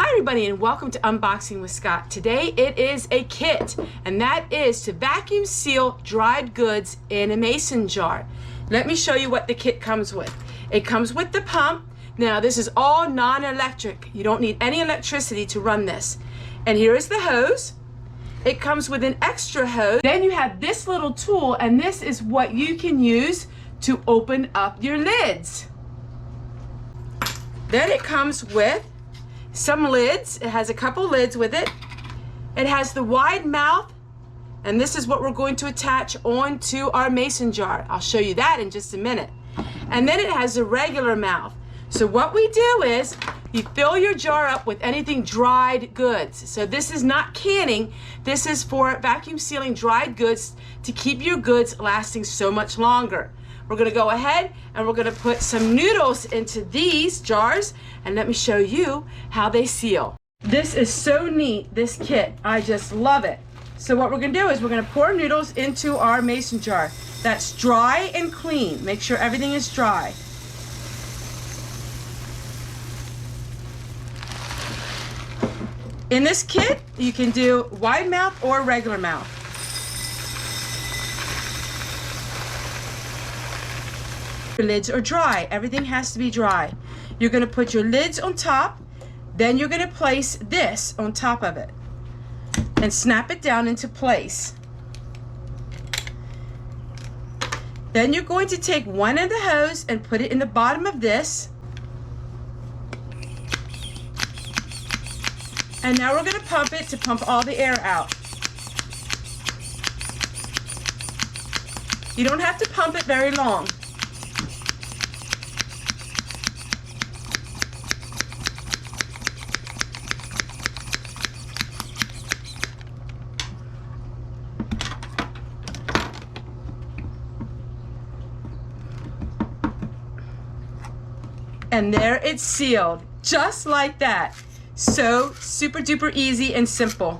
Hi everybody and welcome to Unboxing with Scott. Today it is a kit, and that is to vacuum seal dried goods in a mason jar. Let me show you what the kit comes with. It comes with the pump. Now this is all non-electric. You don't need any electricity to run this. And here is the hose. It comes with an extra hose. Then you have this little tool, and this is what you can use to open up your lids. Then it comes with some lids. It has a couple lids with it. It has the wide mouth, and this is what we're going to attach onto our mason jar. I'll show you that in just a minute. And then it has a regular mouth. So what we do is you fill your jar up with anything dried goods. So this is not canning. This is for vacuum sealing dried goods to keep your goods lasting so much longer. We're gonna go ahead and we're gonna put some noodles into these jars, and let me show you how they seal. This is so neat, this kit. I just love it. So what we're gonna do is we're gonna pour noodles into our mason jar. That's dry and clean. Make sure everything is dry. In this kit, you can do wide mouth or regular mouth. Your lids are dry. Everything has to be dry. You're going to put your lids on top, then you're going to place this on top of it and snap it down into place. Then you're going to take one end of the hose and put it in the bottom of this. And now we're going to pump it to pump all the air out. You don't have to pump it very long. And there it's sealed, just like that. So super duper easy and simple.